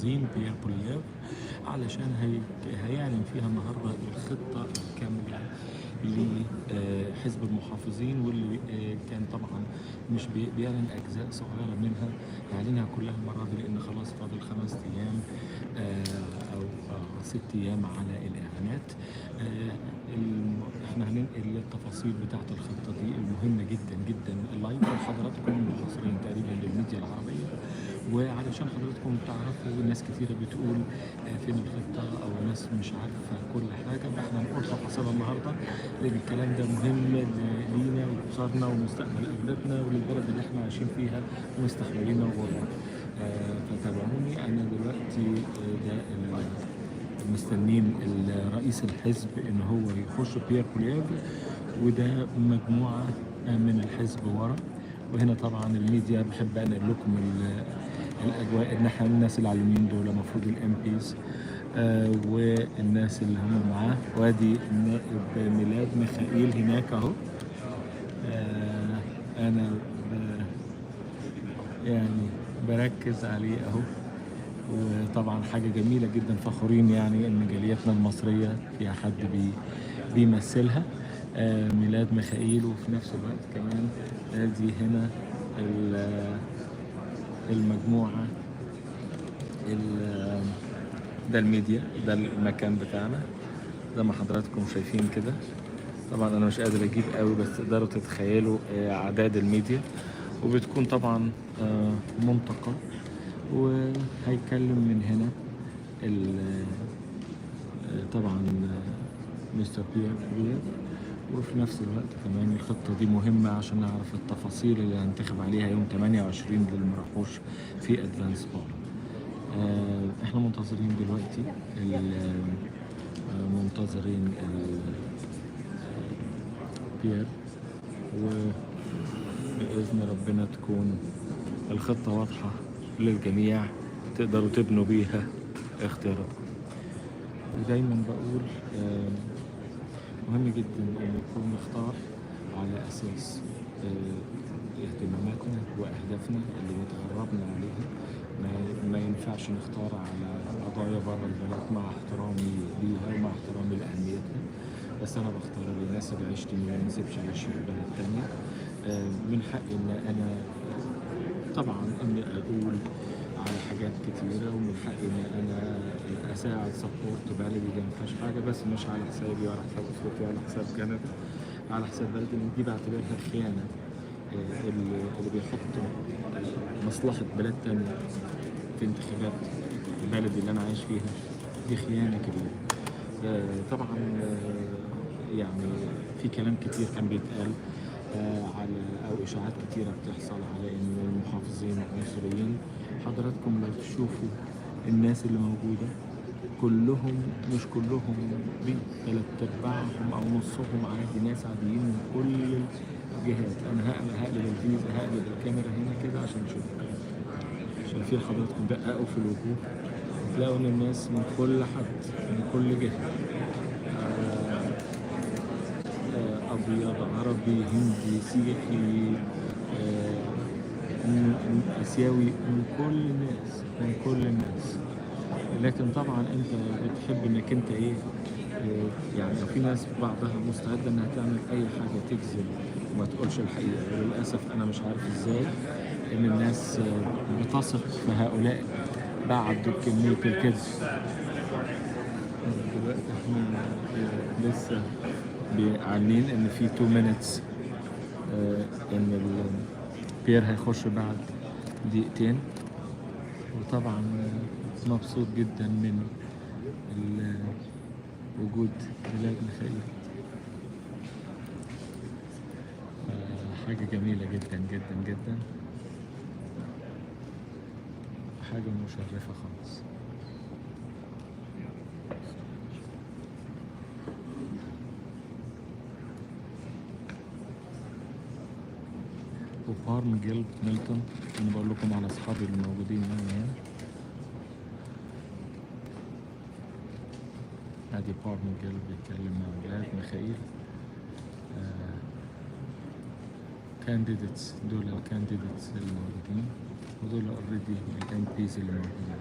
المحافظين بيير بولييفر علشان هيعلن فيها النهارده الخطه الكامله لحزب المحافظين، واللي كان طبعا مش بيعلن اجزاء صغيره منها، هيعلنها كلها المره دي لان خلاص فاضل 5 ايام او 6 ايام على الاعلانات. احنا هننقل التفاصيل بتاعت الخطه دي المهمه جدا جدا اللايف لحضراتكم المحاصرين تقريبا للميديا العربيه، وعلشان حضراتكم تعرفوا ناس كتيره بتقول فين الخطه او ناس مش عارفه كل حاجه، فاحنا هنقول تفاصيلها النهارده لان الكلام ده مهم لينا ولاسرنا ومستقبل اولادنا وللبلد اللي احنا عايشين فيها ومستحملين الغربه. فتابعوني انا دلوقتي ده مستنين رئيس الحزب ان هو يخش بيير بولييفر، وده مجموعه من الحزب ورا، وهنا طبعا الميديا بحب انقل لكم الاجواء. ان احنا الناس اللي على اليمين دول المفروض الام بيز والناس اللي هم معاه، وادي النائب ميلاد ميخائيل هناك اهو. انا يعني بركز عليه اهو، وطبعا حاجه جميله جدا، فخورين يعني ان جاليتنا المصريه فيها حد بيمثلها. ميلاد ميخائيل، وفي نفس الوقت كمان ادي هنا المجموعه ده الميديا، ده المكان بتاعنا زي ما حضراتكم شايفين كده. طبعا انا مش قادر اجيب قوي بس تقدروا تتخيلوا اعداد الميديا، وبتكون طبعا منطقه، وهيكلم من هنا طبعا مستر بيير بولييفر. وفي نفس الوقت كمان الخطه دي مهمه عشان نعرف التفاصيل اللي هننتخب عليها يوم 28 للي مراحوش في ادفانس بول. احنا منتظرين دلوقتي منتظرين بيير، وبإذن ربنا تكون الخطة واضحة للجميع تقدروا تبنوا بيها اختياراتكم. ودايما بقول مهم جدا ان نكون نختار على اساس اهتماماتنا واهدافنا اللي بتغربنا عليها. ما ينفعش نختار على قضايا بره البلد مع احترامي ليها ومع احترامي لاهميتها، بس انا بختار اللي يناسب عيشتي وما يناسبش عيش بلد تانية. من حقي ان انا طبعا اني اقول على حاجات كتيرة، ومن حقي ان انا اساعد سبورت بلدي، ده ما فيهاش حاجة، بس مش على حسابي ولا حساب اسرتي ولا حساب كندا، على حساب بلدي، اللي دي بعتبرها خيانة. اللي بيحط مصلحة بلد تانية في انتخابات بلدي اللي انا عايش فيها دي خيانة كبيرة. طبعا يعني في كلام كتير كان بيتقال على او اشاعات كتيره بتحصل على ان المحافظين عنصريين. حضراتكم لو تشوفوا الناس اللي موجوده كلهم، مش كلهم، 3/4 او نصهم عادي، ناس عاديين من كل الجهات. انا هقلب الفيزا، هقلب الكاميرا هنا كده عشان نشوفوا. شايفين حضراتكم دققوا في الوجوه تلاقوا ان الناس من كل حد من كل جهه، ابيض، عربي، هندي، سيحي، اسيوي، من كل الناس. لكن طبعا انت بتحب انك انت ايه، يعني في ناس بعضها مستعده انها تعمل اي حاجه تكذب وما تقولش الحقيقه، وللاسف انا مش عارف ازاي ان الناس بتثق في هؤلاء بعد كميه الكذب. دلوقتي احنا لسه بيعلنين ان في 2 minutes ان بيير هيخش بعد دقيقتين، وطبعا مبسوط جدا من وجود ميلاد ميخائيل. حاجة جميلة جدا جدا جدا، حاجة مشرفة خالص. وبارم جيل ميلتون، انا بقول لكم على اصحابي اللي موجودين معايا هنا. ادي بارم جيل بيتكلم مع ميلاد ميخائيل. كانديديتس، دول الكانديديتس اللي موجودين، ودول اوريدي الام بيز اللي موجودين.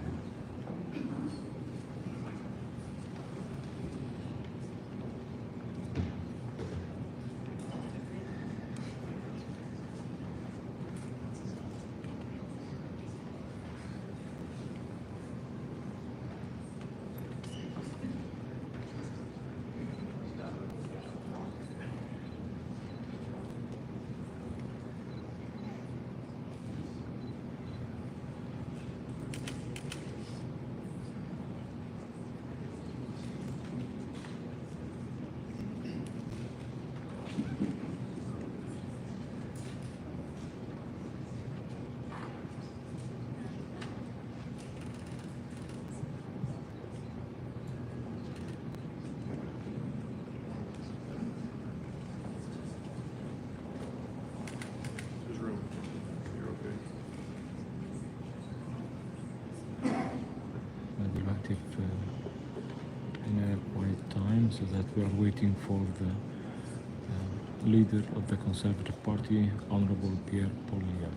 so that we are waiting for the leader of the Conservative Party, Honorable Pierre Poilievre.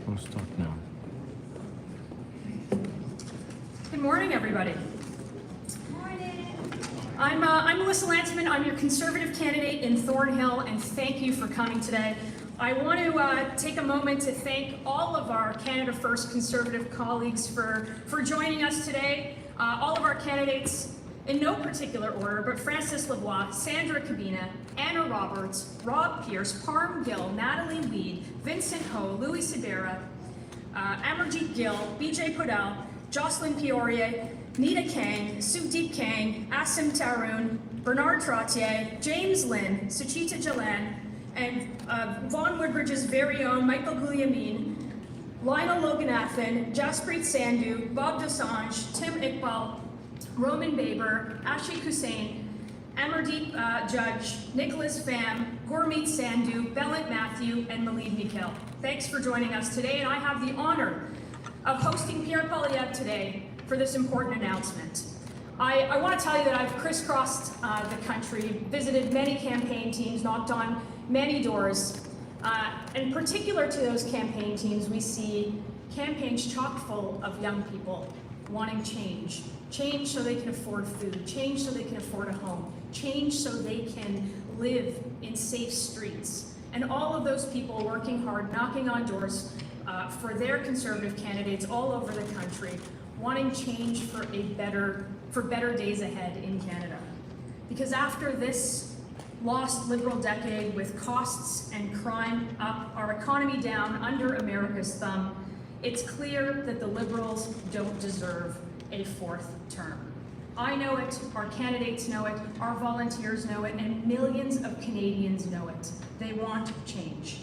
We'll start now. Good morning, everybody. Morning. I'm Melissa Lantzman. I'm your Conservative candidate in Thornhill, and thank you for coming today. I want to take a moment to thank all of our Canada First Conservative colleagues for joining us today. All of our candidates, in no particular order, but Francis Lavoie, Sandra Cabina, Anna Roberts, Rob Pierce, Parm Gill, Natalie Weed, Vincent Ho, Louis Sibera, Amarjeet Gill, BJ Podell, Jocelyn Peoria, Nita Kang, Sudeep Kang, Asim Tarun, Bernard Trottier, James Lynn, Suchita Jalan, and Vaughan Woodbridge's very own Michael Guglielmin, Lionel Loganathan, Jasprit Sandhu, Bob Dosanjh, Tim Iqbal, Roman Baber, Ashik Hussain, Amardeep Judge, Nicholas Pham, Gurmeet Sandhu, Belit Matthew, and Malid Nikhil. Thanks for joining us today, and I have the honor of hosting Pierre Poilievre today for this important announcement. I want to tell you that I've crisscrossed the country, visited many campaign teams, knocked on many doors. And particular to those campaign teams, we see campaigns chock full of young people wanting change. Change so they can afford food, change so they can afford a home, change so they can live in safe streets. And all of those people working hard, knocking on doors for their Conservative candidates all over the country, wanting change for better days ahead in Canada. Because after this lost Liberal decade with costs and crime up, our economy down under America's thumb, it's clear that the Liberals don't deserve a fourth term. I know it, our candidates know it, our volunteers know it, and millions of Canadians know it. They want change.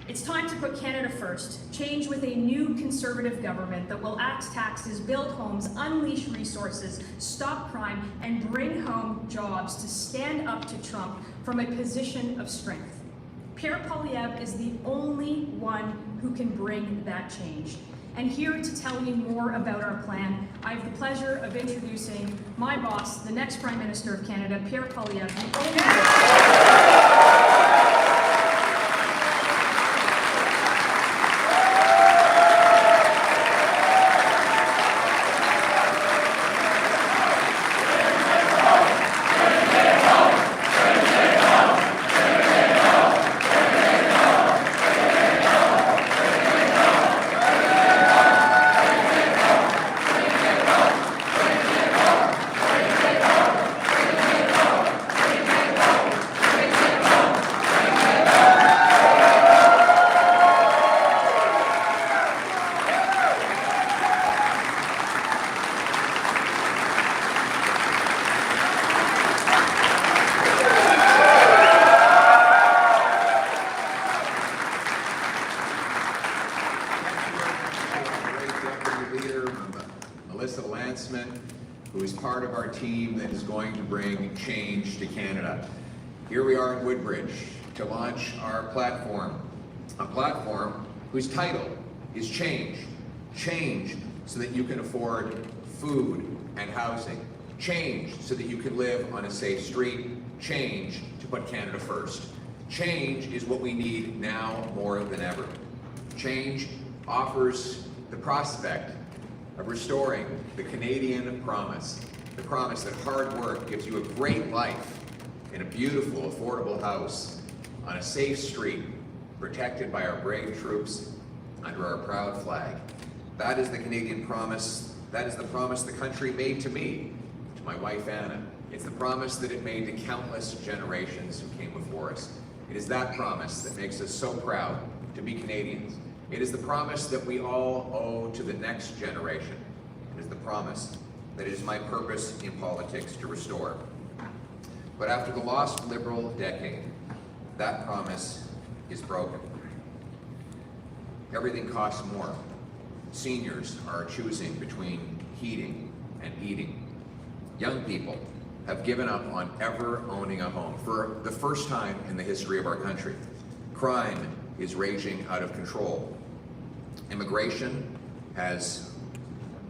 It's time to put Canada first. Change with a new Conservative government that will axe taxes, build homes, unleash resources, stop crime, and bring home jobs to stand up to Trump from a position of strength. Pierre Poilievre is the only one who can bring that change. And here to tell you more about our plan, I have the pleasure of introducing my boss, the next Prime Minister of Canada, Pierre Poilievre. Melissa Lantzman, who is part of our team that is going to bring change to Canada. Here we are in Woodbridge to launch our platform, a platform whose title is Change. Change so that you can afford food and housing. Change so that you can live on a safe street. Change to put Canada first. Change is what we need now more than ever. Change offers the prospect of restoring the Canadian promise, the promise that hard work gives you a great life in a beautiful, affordable house on a safe street, protected by our brave troops under our proud flag. That is the Canadian promise. That is the promise the country made to me, to my wife Anna. It's the promise that it made to countless generations who came before us. It is that promise that makes us so proud to be Canadians. It is the promise that we all owe to the next generation. It is the promise that it is my purpose in politics to restore. But after the lost Liberal decade, that promise is broken. Everything costs more. Seniors are choosing between heating and eating. Young people have given up on ever owning a home for the first time in the history of our country. Crime is raging out of control. Immigration has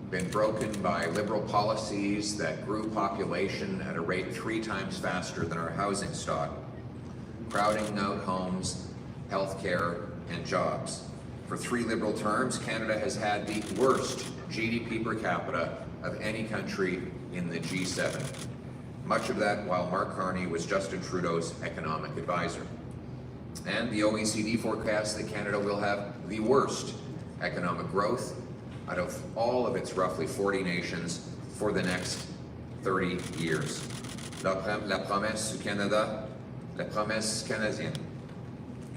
been broken by liberal policies that grew population at a rate 3 times faster than our housing stock, crowding out homes, healthcare, and jobs. For 3 liberal terms, Canada has had the worst GDP per capita of any country in the G7. Much of that while Mark Carney was Justin Trudeau's economic advisor. And the OECD forecasts that Canada will have the worst economic growth out of all of its roughly 40 nations for the next 30 years. La promesse du Canada, la promesse canadienne,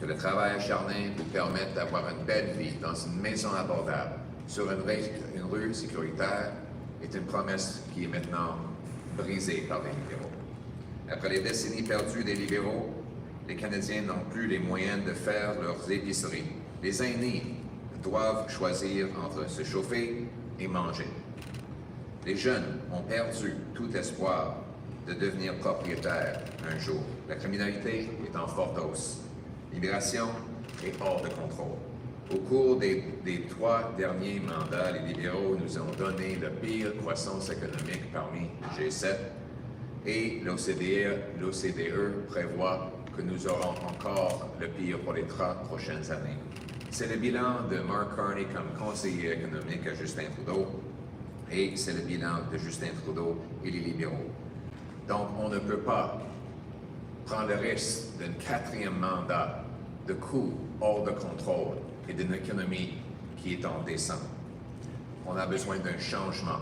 que le travail acharné vous permette d'avoir une belle vie dans une maison abordable, sur une rue sécuritaire, est une promesse qui est maintenant brisée par les libéraux. Après les décennies perdues des libéraux, les Canadiens n'ont plus les moyens de faire leurs épiceries. Les aînés doivent choisir entre se chauffer et manger. Les jeunes ont perdu tout espoir de devenir propriétaires un jour. La criminalité est en forte hausse. L'immigration est hors de contrôle. Au cours des 3 derniers mandats, les libéraux nous ont donné la pire croissance économique parmi G7 et l'OCDE prévoit que nous aurons encore le pire pour les 30 prochaines années. C'est le bilan de Mark Carney comme conseiller économique à Justin Trudeau et c'est le bilan de Justin Trudeau et les libéraux. Donc, on ne peut pas prendre le risque d'un 4e mandat de coûts hors de contrôle et d'une économie qui est en descente. On a besoin d'un changement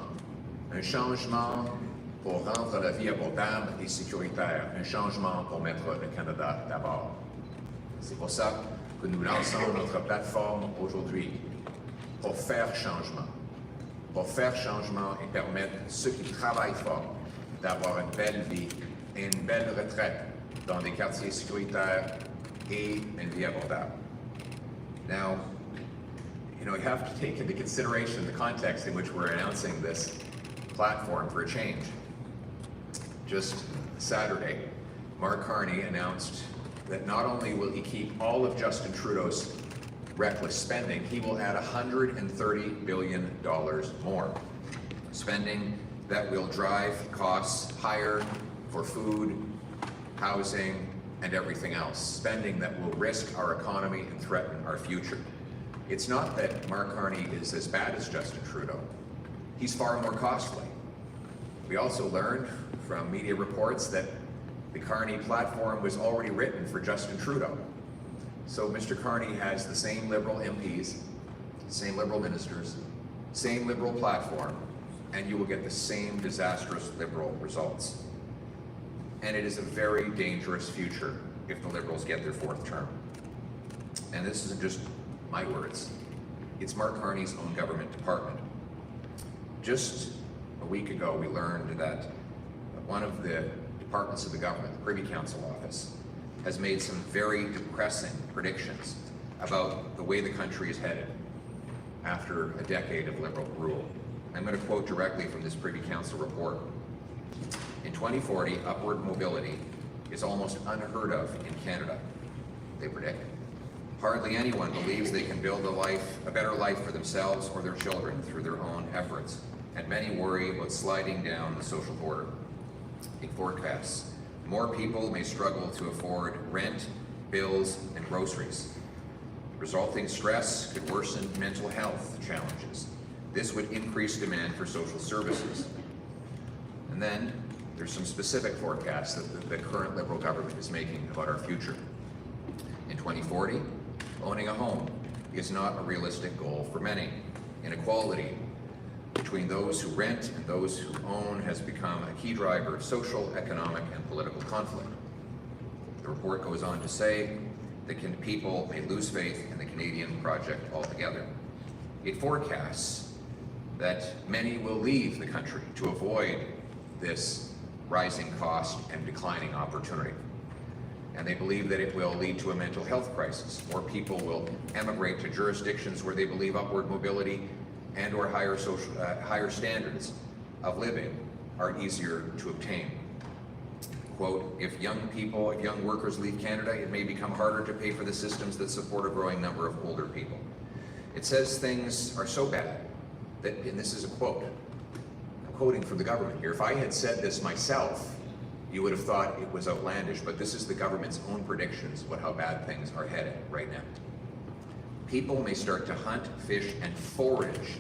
pour rendre la vie abordable et sécuritaire, un changement pour mettre le Canada d'abord. C'est pour ça que nous lançons notre plateforme aujourd'hui, pour faire changement et permettre ceux qui travaillent fort d'avoir une belle vie et une belle retraite dans des quartiers sécuritaires et une vie abordable. Now, you have to take into consideration the context in which we're announcing this platform for a change. Just Saturday, Mark Carney announced that not only will he keep all of Justin Trudeau's reckless spending, he will add $130 billion more. Spending that will drive costs higher for food, housing, and everything else. Spending that will risk our economy and threaten our future. It's not that Mark Carney is as bad as Justin Trudeau. He's far more costly. We also learned from media reports that the Carney platform was already written for Justin Trudeau. So Mr. Carney has the same Liberal MPs, same Liberal ministers, same Liberal platform, and you will get the same disastrous Liberal results. And it is a very dangerous future if the Liberals get their 4th term. And this isn't just my words. It's Mark Carney's own government department. Just a week ago, we learned that one of the departments of the government, the Privy Council office, has made some very depressing predictions about the way the country is headed after a decade of Liberal rule. I'm going to quote directly from this Privy Council report. In 2040, upward mobility is almost unheard of in Canada, they predict. Hardly anyone believes they can build a better life for themselves or their children through their own efforts, and many worry about sliding down the social border. It forecasts more people may struggle to afford rent, bills, and groceries. Resulting stress could worsen mental health challenges. This would increase demand for social services. And then there's some specific forecasts that the current Liberal government is making about our future. In 2040, owning a home is not a realistic goal for many. Inequality between those who rent and those who own has become a key driver of social, economic, and political conflict. The report goes on to say that people may lose faith in the Canadian project altogether. It forecasts that many will leave the country to avoid this rising cost and declining opportunity. and they believe that it will lead to a mental health crisis. More people will emigrate to jurisdictions where they believe upward mobility and or higher standards of living are easier to obtain. Quote, if young workers leave Canada, it may become harder to pay for the systems that support a growing number of older people. It says things are so bad that, and this is a quote, I'm quoting from the government here, if I had said this myself, you would have thought it was outlandish, but this is the government's own predictions about how bad things are headed right now. People may start to hunt, fish, and forage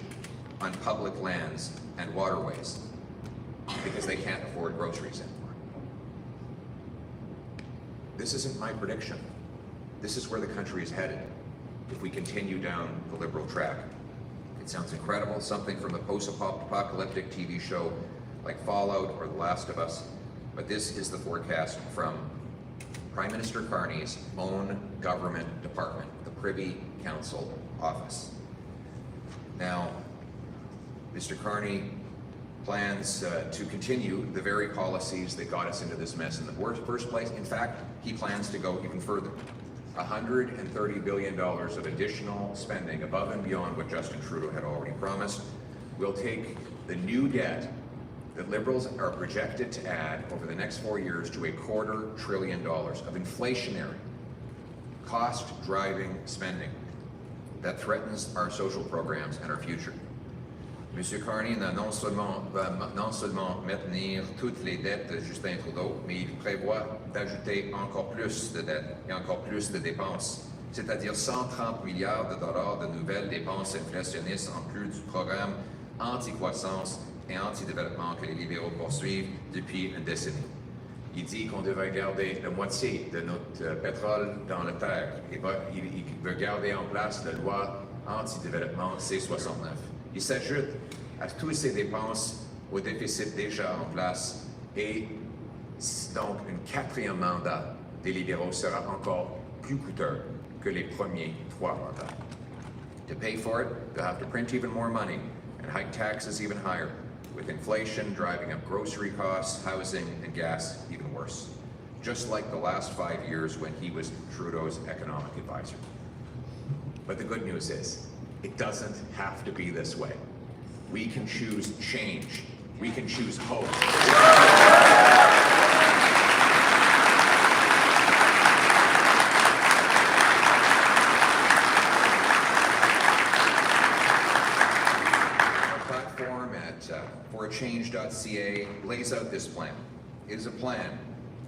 on public lands and waterways because they can't afford groceries anymore. This isn't my prediction. This is where the country is headed if we continue down the Liberal track. It sounds incredible, something from a post-apocalyptic TV show like Fallout or The Last of Us, but this is the forecast from Prime Minister Carney's own government department, the Privy Council office. Now, Mr. Carney plans to continue the very policies that got us into this mess in the first place. In fact, he plans to go even further. $130 billion of additional spending above and beyond what Justin Trudeau had already promised will take the new debt that Liberals are projected to add over the next 4 years to $250 billion of inflationary, cost-driving spending that threatens our social programs and our future. M. Carney va non seulement maintenir toutes les dettes de Justin Trudeau, mais il prévoit d'ajouter encore plus de dettes et encore plus de dépenses, c'est-à-dire 130 milliards de dollars de nouvelles dépenses inflationnistes en plus du programme anti-croissance et anti-développement que les libéraux poursuivent depuis une décennie. Il dit qu'on devrait garder la moitié de notre pétrole dans la terre et il veut garder en place la loi anti-développement C-69. Il s'ajoute à toutes ces dépenses au déficit déjà en place et donc un quatrième mandat des libéraux sera encore plus coûteux que les premiers 3 mandats. To pay for it, they'll have to print even more money and hike taxes even higher, with inflation driving up grocery costs, housing, and gas even worse. Just like the last 5 years when he was Trudeau's economic advisor. But the good news is, it doesn't have to be this way. We can choose change. We can choose hope. Our platform at forachange.ca lays out this plan. It is a plan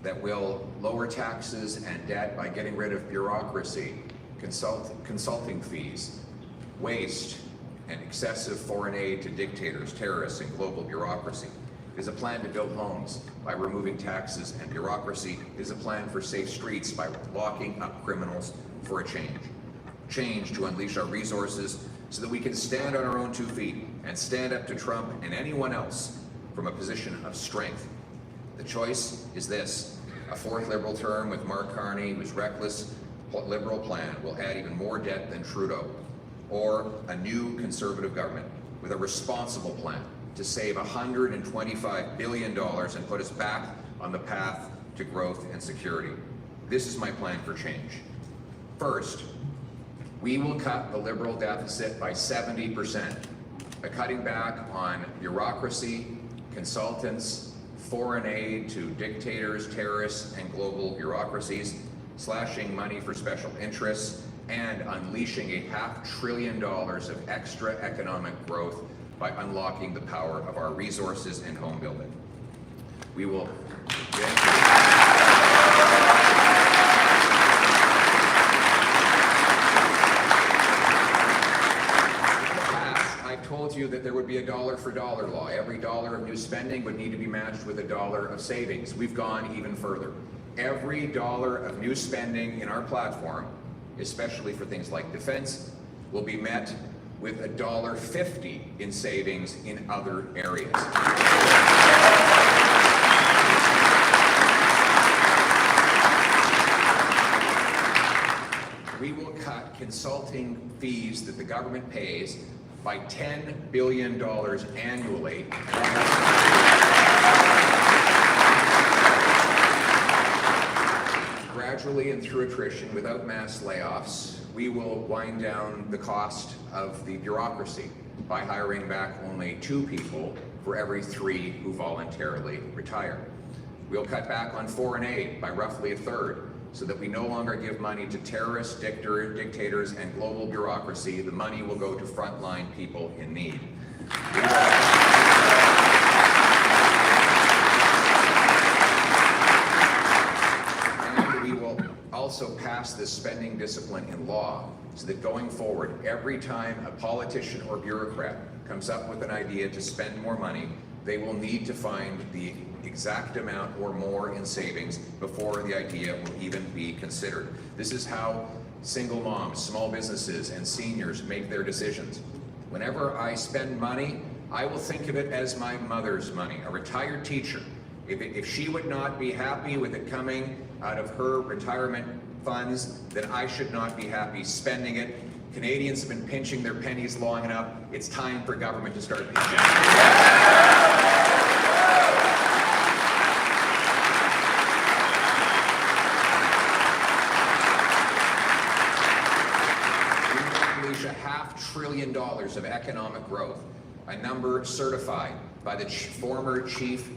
that will lower taxes and debt by getting rid of bureaucracy, consulting fees, waste, and excessive foreign aid to dictators, terrorists, and global bureaucracy. It is a plan to build homes by removing taxes and bureaucracy. It is a plan for safe streets by locking up criminals for a change. Change to unleash our resources so that we can stand on our own 2 feet and stand up to Trump and anyone else from a position of strength. The choice is this: a 4th Liberal term with Mark Carney, whose reckless Liberal plan will add even more debt than Trudeau, or a new Conservative government with a responsible plan to save $125 billion and put us back on the path to growth and security. This is my plan for change. First, we will cut the Liberal deficit by 70% by cutting back on bureaucracy, consultants, foreign aid to dictators, terrorists, and global bureaucracies, slashing money for special interests, and unleashing $500 billion of extra economic growth by unlocking the power of our resources and home building. We will I've told you that there would be a dollar for dollar law. Every dollar of new spending would need to be matched with a dollar of savings. We've gone even further. Every dollar of new spending in our platform, especially for things like defense, will be met with $1.50 in savings in other areas. We will cut consulting fees that the government pays by $10 billion annually. through attrition without mass layoffs, we will wind down the cost of the bureaucracy by hiring back only 2 people for every 3 who voluntarily retire. We'll cut back on foreign aid by roughly 1/3 so that we no longer give money to terrorists, dictators, and global bureaucracy. The money will go to frontline people in need. And we will also pass this spending discipline in law so that going forward, every time a politician or bureaucrat comes up with an idea to spend more money, they will need to find the exact amount or more in savings before the idea will even be considered. This is how single moms, small businesses, and seniors make their decisions. Whenever I spend money, I will think of it as my mother's money, a retired teacher. If she would not be happy with it coming out of her retirement funds, then I should not be happy spending it. Canadians have been pinching their pennies long enough. It's time for government to start pinching. $500 billion of economic growth, a number certified by the former chief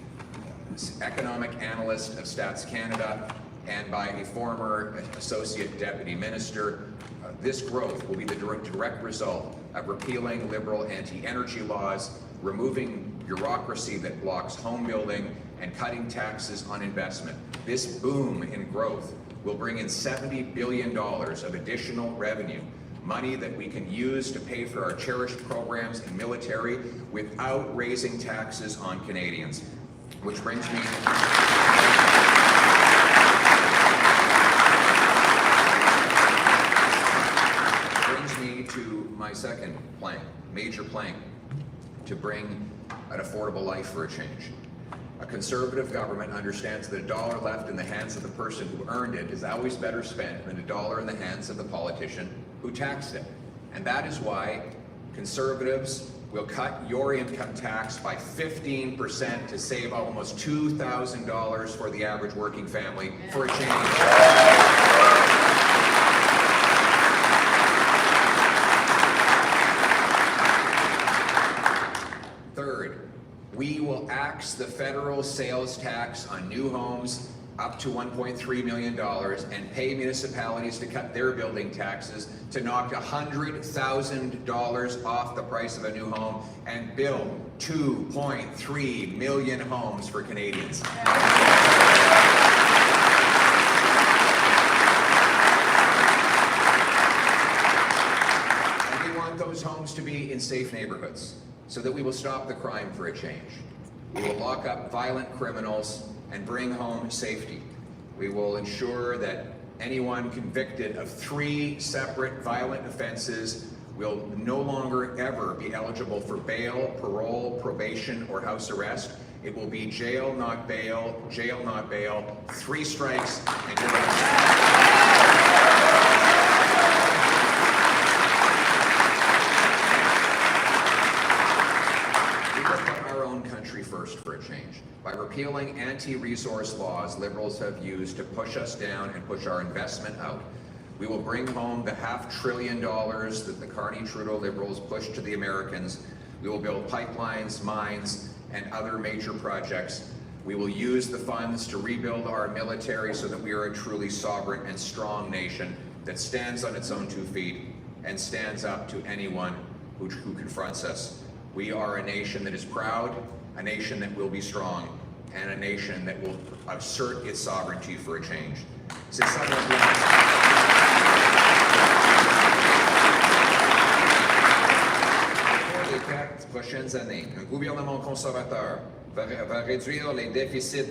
economic analyst of Stats Canada and by a former associate deputy minister. This growth will be the direct result of repealing liberal anti-energy laws, removing bureaucracy that blocks home building, and cutting taxes on investment. This boom in growth will bring in $70 billion of additional revenue, money that we can use to pay for our cherished programs and military without raising taxes on Canadians. Which brings me to my second plank, major plank, to bring an affordable life for a change. A conservative government understands that $1 left in the hands of the person who earned it is always better spent than $1 in the hands of the politician who taxed it. And that is why conservatives will cut your income tax by 15% to save almost $2,000 for the average working family for a change. We will axe the federal sales tax on new homes up to $1.3 million and pay municipalities to cut their building taxes to knock $100,000 off the price of a new home and build 2.3 million homes for Canadians. And we want those homes to be in safe neighborhoods, so that we will stop the crime for a change. We will lock up violent criminals and bring home safety. We will ensure that anyone convicted of 3 separate violent offenses will no longer ever be eligible for bail, parole, probation, or house arrest. It will be jail, not bail, 3 strikes, and you're out. First for a change. By repealing anti-resource laws Liberals have used to push us down and push our investment out, we will bring home the $500 billion that the Carney-Trudeau Liberals pushed to the Americans. We will build pipelines, mines, and other major projects. We will use the funds to rebuild our military so that we are a truly sovereign and strong nation that stands on its own 2 feet and stands up to anyone who confronts us. We are a nation that is proud, a nation that will be strong, and a nation that will assert its sovereignty for a change. C'est ça mon plan. Pour les 4 prochaines années, un gouvernement conservateur va réduire le déficit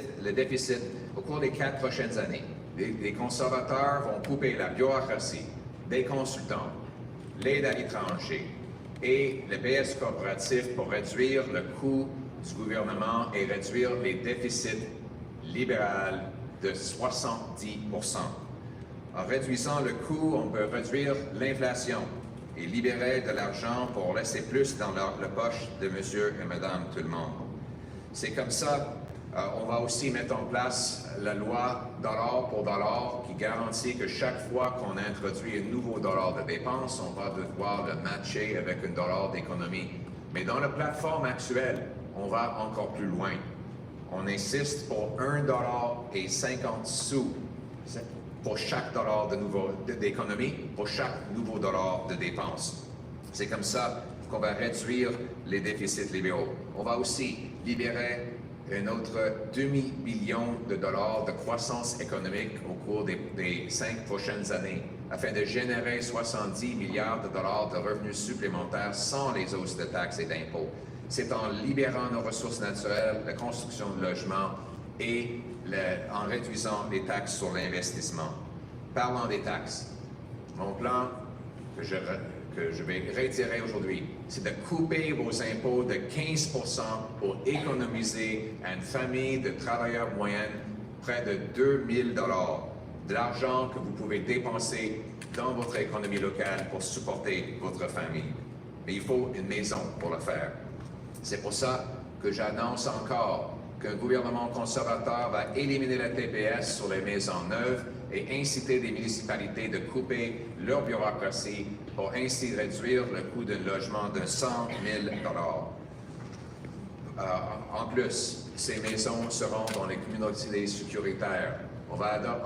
au cours des 4 prochaines années. Les conservateurs vont couper la bureaucratie, des consultants, l'aide à l'étranger et le BS corporatif pour réduire le coût du gouvernement et réduire les déficits libéraux de 70%. En réduisant le coût, on peut réduire l'inflation et libérer de l'argent pour laisser plus dans la poche de monsieur et madame tout le monde. C'est comme ça On va aussi mettre en place la loi dollar pour dollar qui garantit que chaque fois qu'on introduit un nouveau dollar de dépense, on va devoir le matcher avec un dollar d'économie. Mais dans la plateforme actuelle, on va encore plus loin. On insiste pour $1,50 pour chaque dollar d'économie, pour chaque nouveau dollar de dépense. C'est comme ça qu'on va réduire les déficits libéraux. On va aussi libérer un autre demi-billion de dollars de croissance économique au cours des 5 prochaines années, afin de générer 70 milliards de dollars de revenus supplémentaires sans les hausses de taxes et d'impôts. C'est en libérant nos ressources naturelles, la construction de logements et en réduisant les taxes sur l'investissement. Parlant des taxes, mon plan que je vais réitérer aujourd'hui, c'est de couper vos impôts de 15% pour économiser à une famille de travailleurs moyennes près de 2 000 $, de l'argent que vous pouvez dépenser dans votre économie locale pour supporter votre famille. Mais il faut une maison pour le faire. C'est pour ça que j'annonce encore qu'un gouvernement conservateur va éliminer la TPS sur les maisons neuves et inciter les municipalités de couper leur bureaucratie pour ainsi réduire le coût d'un logement de 100 000 $. En plus, ces maisons seront dans les communautés sécuritaires. On va donc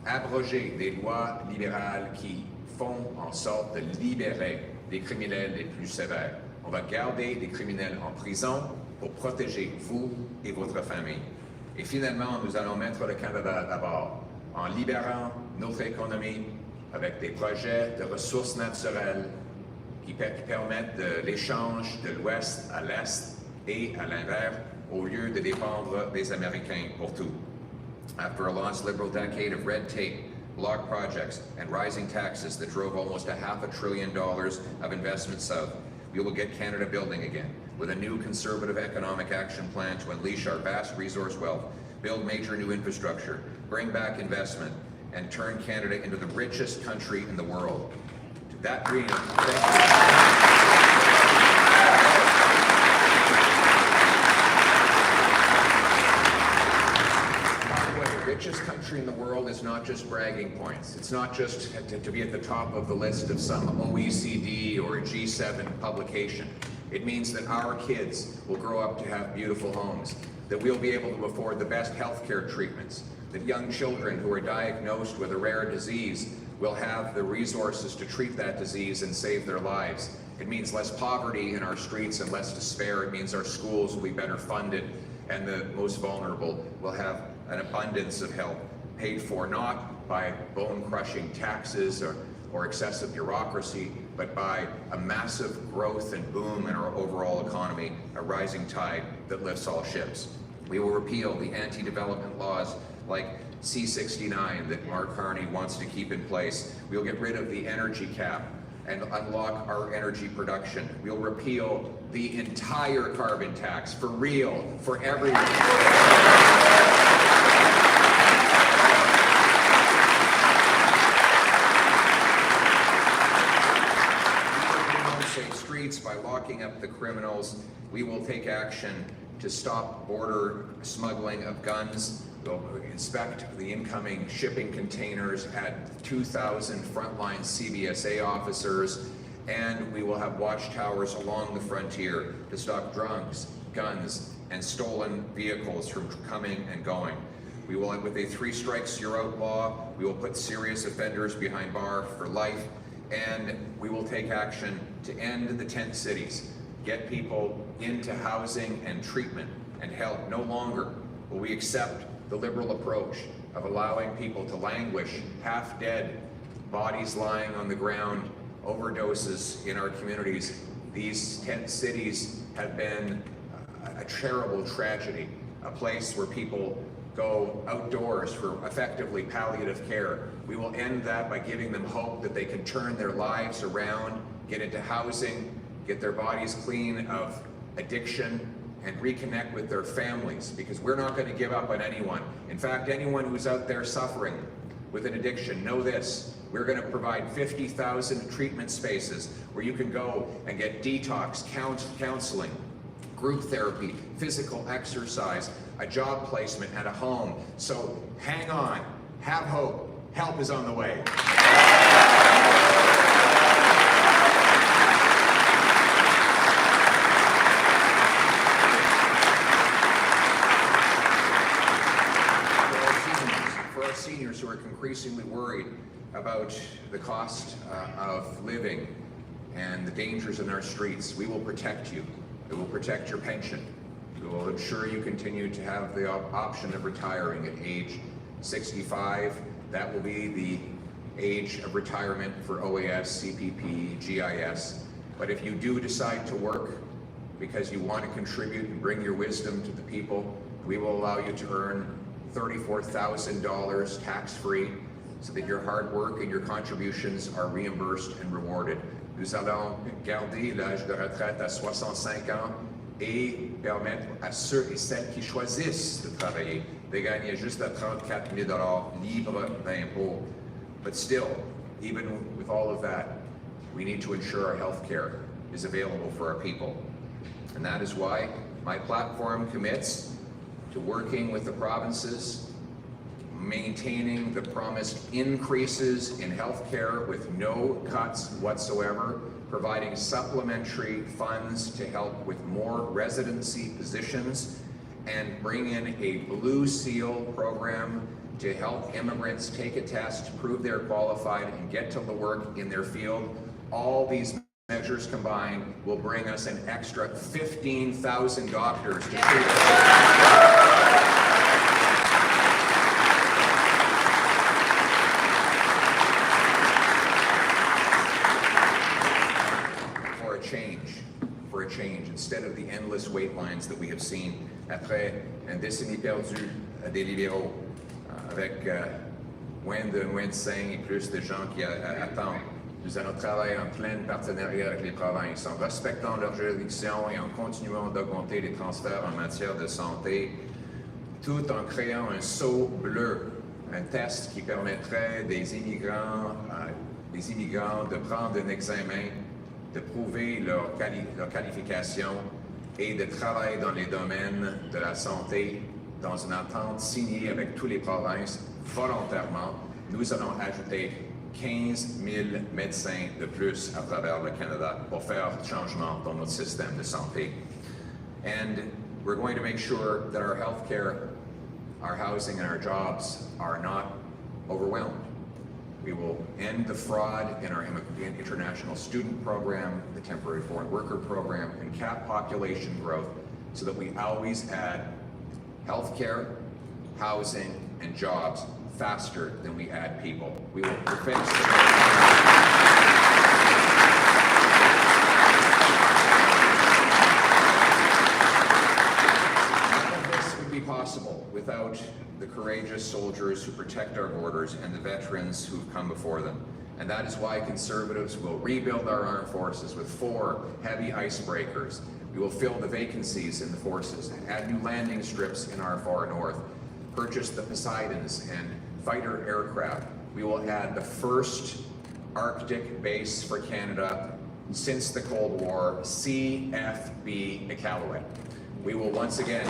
abroger des lois libérales qui font en sorte de libérer les criminels les plus sévères. On va garder les criminels en prison pour protéger vous et votre famille. Et finalement, nous allons mettre le Canada d'abord en libérant notre économie avec des projets de ressources naturelles qui permettent de l'échange de l'Ouest à l'Est et à l'inverse, au lieu de dépendre des Américains pour tout. After a lost liberal decade of red tape, block projects, and rising taxes that drove almost $500 billion of investment south, we will get Canada building again, with a new conservative economic action plan to unleash our vast resource wealth, build major new infrastructure, bring back investment, and turn Canada into the richest country in the world. To that dream, the richest country in the world is not just bragging points. It's not just to be at the top of the list of some OECD or G7 publication. It means that our kids will grow up to have beautiful homes, that we'll be able to afford the best healthcare treatments, that young children who are diagnosed with a rare disease will have the resources to treat that disease and save their lives. It means less poverty in our streets and less despair. It means our schools will be better funded, and the most vulnerable will have an abundance of help paid for not by bone-crushing taxes or excessive bureaucracy, but by a massive growth and boom in our overall economy, a rising tide that lifts all ships. We will repeal the anti-development laws like C-69 that Mark Carney wants to keep in place. We'll get rid of the energy cap and unlock our energy production. We'll repeal the entire carbon tax for real, for everyone. Safe streets by locking up the criminals. We will take action to stop border smuggling of guns. We'll inspect the incoming shipping containers, add 2,000 frontline CBSA officers, and we will have watchtowers along the frontier to stop drugs, guns, and stolen vehicles from coming and going. We will, with a 3 strikes you're out law, we will put serious offenders behind bar for life, and we will take action to end the tent cities, get people into housing and treatment and help. No longer will we accept the liberal approach of allowing people to languish, half dead, bodies lying on the ground, overdoses in our communities. These tent cities have been a terrible tragedy, a place where people go outdoors for effectively palliative care. We will end that by giving them hope that they can turn their lives around, get into housing, get their bodies clean of addiction, and reconnect with their families, because we're not going to give up on anyone. In fact, anyone who's out there suffering with an addiction, know this: we're going to provide 50,000 treatment spaces where you can go and get detox counseling, group therapy, physical exercise, a job placement at a home. So hang on, have hope, help is on the way. For our seniors who are increasingly worried about the cost of living and the dangers in our streets, we will protect you. We will protect your pension. We will ensure you continue to have the option of retiring at age 65. That will be the age of retirement for OAS, CPP, GIS. But if you do decide to work because you want to contribute and bring your wisdom to the people, we will allow you to earn $34,000 tax-free so that your hard work and your contributions are reimbursed and rewarded. Nous allons garder l'âge de retraite à 65 ans et permettre à ceux et celles qui choisissent de travailler de gagner juste à 34 000 $ libres d'impôts. But still, even with all of that, we need to ensure our health care is available for our people. And that is why my platform commits to working with the provinces, maintaining the promised increases in health care with no cuts whatsoever, providing supplementary funds to help with more residency positions, and bring in a Blue Seal program to help immigrants take a test, prove they're qualified, and get to the work in their field. All these measures combined will bring us an extra 15,000 doctors to treat for a change, instead of the endless wait lines that we have seen après une décennie perdue des libéraux, avec moins de médecins et plus de gens qui attendent. Nous allons travailler en plein partenariat avec les provinces, en respectant leurs juridictions et en continuant d'augmenter les transferts en matière de santé, tout en créant un sceau bleu, un test qui permettrait des immigrants de prendre un examen, de prouver leur qualification et de travailler dans les domaines de la santé dans une entente signée avec toutes les provinces volontairement. Nous allons ajouter 15 000 médecins de plus à travers le Canada pour faire changement dans notre système de santé. And we're going to make sure that our healthcare, our housing, and our jobs are not overwhelmed. We will end the fraud in our international student program, the temporary foreign worker program, and cap population growth so that we always add healthcare, housing, and jobs faster than we add people. We will fix None of this would be possible without the courageous soldiers who protect our borders and the veterans who've come before them. And that is why Conservatives will rebuild our armed forces with 4 heavy icebreakers. We will fill the vacancies in the forces, add new landing strips in our far north, purchase the Poseidons and fighter aircraft. We will add the first Arctic base for Canada since the Cold War, CFB Iqaluit. We will once again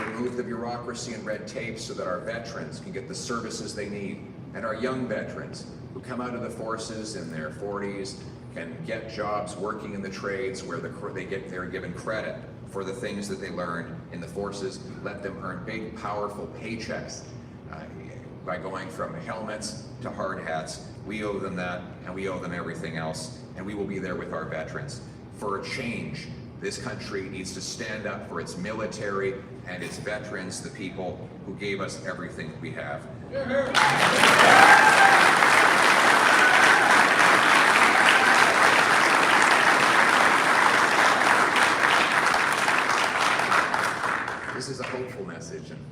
remove the bureaucracy and red tape so that our veterans can get the services they need, and our young veterans who come out of the forces in their 40s can get jobs working in the trades where they're given credit for the things that they learned in the forces. Let them earn big, powerful paychecks by going from helmets to hard hats. We owe them that, and we owe them everything else, and we will be there with our veterans. For a change, this country needs to stand up for its military and its veterans, the people who gave us everything we have. This is a hopeful message, and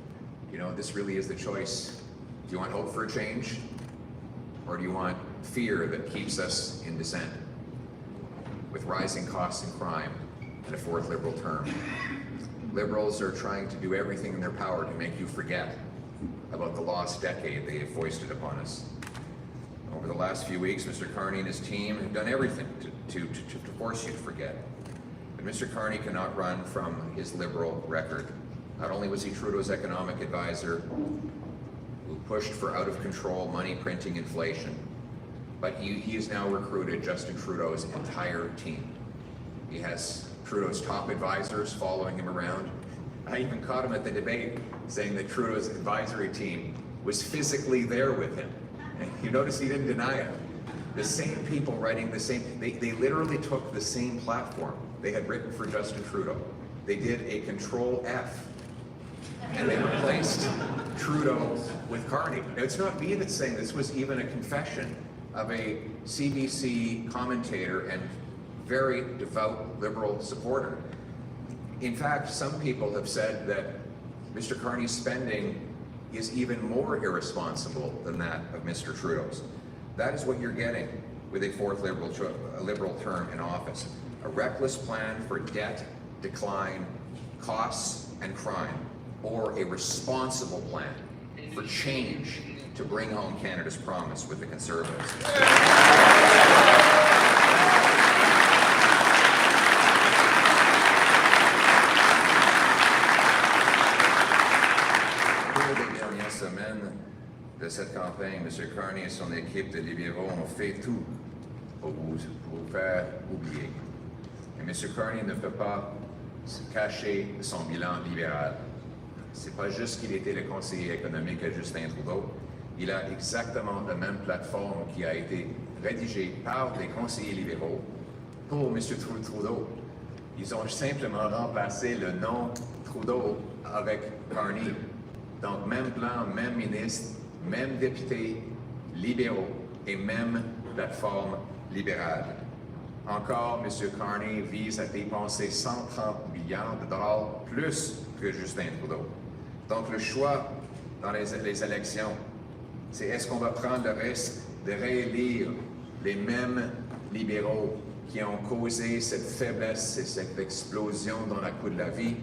this really is the choice. Do you want hope for a change, or do you want fear that keeps us in dissent? With rising costs and crime and a 4th Liberal term, Liberals are trying to do everything in their power to make you forget about the lost decade they have foisted upon us. On over the last few weeks, Mr. Carney and his team have done everything to force you to forget. But Mr. Carney cannot run from his Liberal record. Not only was he Trudeau's economic advisor, who pushed for out-of-control money printing inflation, but he has now recruited Justin Trudeau's entire team. He has Trudeau's top advisors following him around. I even caught him at the debate saying that Trudeau's advisory team was physically there with him. And you notice he didn't deny it. The same people writing the same, they literally took the same platform they had written for Justin Trudeau. They did a Control F and they replaced Trudeau with Carney. Now, it's not me that's saying this, was even a confession of a CBC commentator and very devout Liberal supporter. In fact, some people have said that Mr. Carney's spending is even more irresponsible than that of Mr. Trudeau's. That is what you're getting with a fourth Liberal term in office. A reckless plan for debt, decline, costs, and crime, or a responsible plan for change to bring home Canada's promise with the Conservatives. Semaine de cette campagne, M. Carney et son équipe de libéraux ont fait tout pour vous faire oublier. Et M. Carney ne peut pas se cacher de son bilan libéral. C'est pas juste qu'il était le conseiller économique à Justin Trudeau, il a exactement la même plateforme qui a été rédigée par les conseillers libéraux pour M. Trudeau. Ils ont simplement remplacé le nom Trudeau avec Carney. Donc, même plan, même ministre, même député libéraux et même plateforme libérale. Encore, M. Carney vise à dépenser 130 milliards de dollars plus que Justin Trudeau. Donc, le choix dans les élections, c'est est-ce qu'on va prendre le risque de réélire les mêmes libéraux qui ont causé cette faiblesse et cette explosion dans le coût de la vie,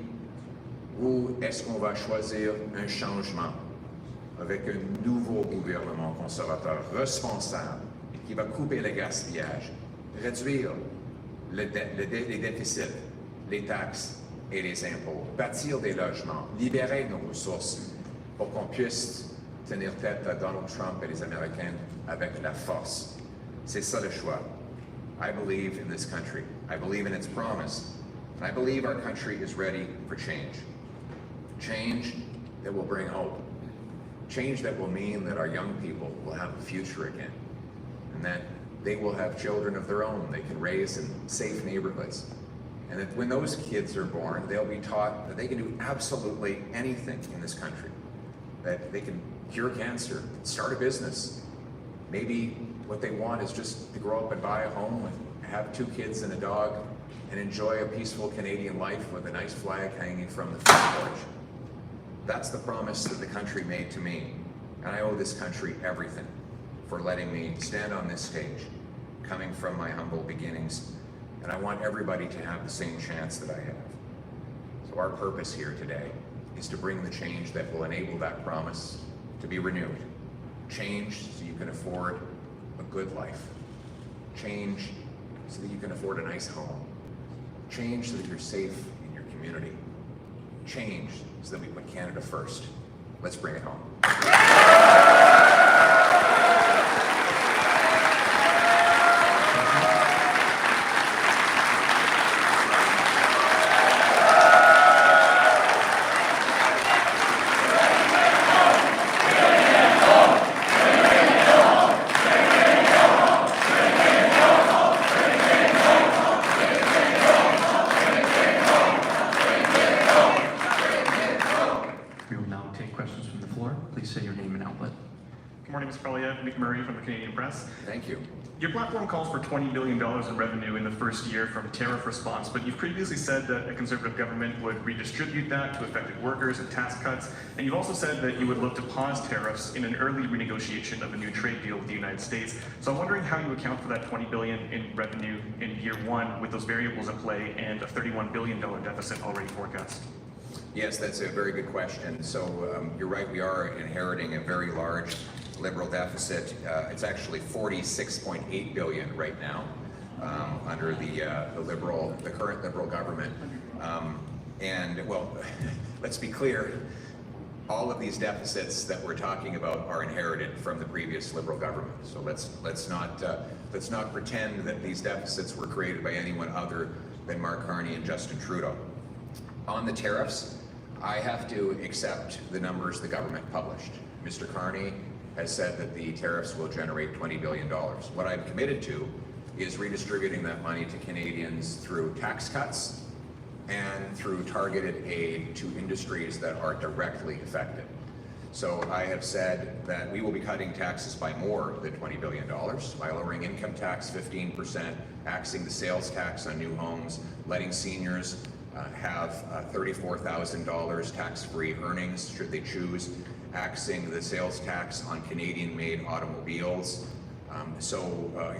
ou est-ce qu'on va choisir un changement avec un nouveau gouvernement conservateur responsable qui va couper le gaspillage, réduire les déficits, les taxes et les impôts, bâtir des logements, libérer nos ressources pour qu'on puisse tenir tête à Donald Trump et les Américains avec la force. C'est ça le choix. I believe in this country. I believe in its promise. And I believe our country is ready for change. Change that will bring hope. Change that will mean that our young people will have a future again, and that they will have children of their own they can raise in safe neighborhoods. And that when those kids are born, they'll be taught that they can do absolutely anything in this country. That they can cure cancer, start a business. Maybe what they want is just to grow up and buy a home and have 2 kids and a dog and enjoy a peaceful Canadian life with a nice flag hanging from the front porch. That's the promise that the country made to me, and I owe this country everything for letting me stand on this stage, coming from my humble beginnings, and I want everybody to have the same chance that I have. So our purpose here today is to bring the change that will enable that promise to be renewed. Change so you can afford a good life. Change so that you can afford a nice home. Change so that you're safe in your community. Change so that we put Canada first. Let's bring it home. Thank you. Your platform calls for $20 billion in revenue in the first year from tariff response, but you've previously said that a Conservative government would redistribute that to affected workers and tax cuts, and you've also said that you would look to pause tariffs in an early renegotiation of a new trade deal with the United States. So I'm wondering how you account for that $20 billion in revenue in year 1 with those variables in play and a $31 billion deficit already forecast. Yes, that's a very good question. So you're right, we are inheriting a very large Liberal deficit. It's actually $46.8 billion right now under the current Liberal government. And well, let's be clear. All of these deficits that we're talking about are inherited from the previous Liberal government. So let's not pretend that these deficits were created by anyone other than Mark Carney and Justin Trudeau. On the tariffs, I have to accept the numbers the government published. Mr. Carney has said that the tariffs will generate $20 billion. What I'm committed to is redistributing that money to Canadians through tax cuts and through targeted aid to industries that are directly affected. So I have said that we will be cutting taxes by more than $20 billion by lowering income tax 15%, axing the sales tax on new homes, letting seniors have $34,000 tax-free earnings should they choose, axing the sales tax on Canadian-made automobiles,